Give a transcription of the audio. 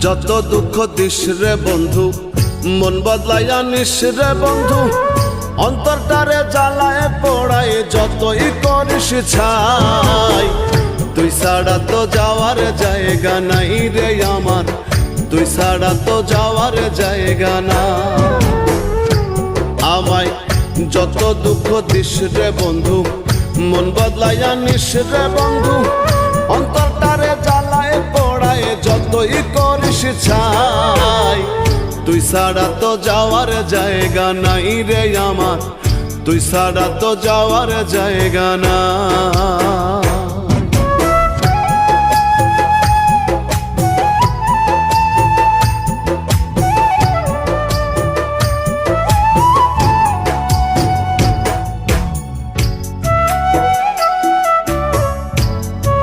যত দুঃখ দিস রে বন্ধু, মন বদলাইয়া নিস রে বন্ধু। অন্তরটারে জ্বালায় পোড়ায় যতই করিস ছাই। তুই ছাড়া তো যাওয়ার জায়গা নাই রে আমার, তুই ছাড়া তো যাওয়ার জায়গা না। আমায় যত দুঃখ দিস রে বন্ধু, মন বদলাইয়া নিস রে বন্ধু। অন্তরটারে জ্বালায় পোড়ায় যতই করিস ছাই। তুই ছাড়া তো যাওয়ার জায়গা নাই রে আমার, তুই ছাড়া তো যাওয়ার জায়গা না।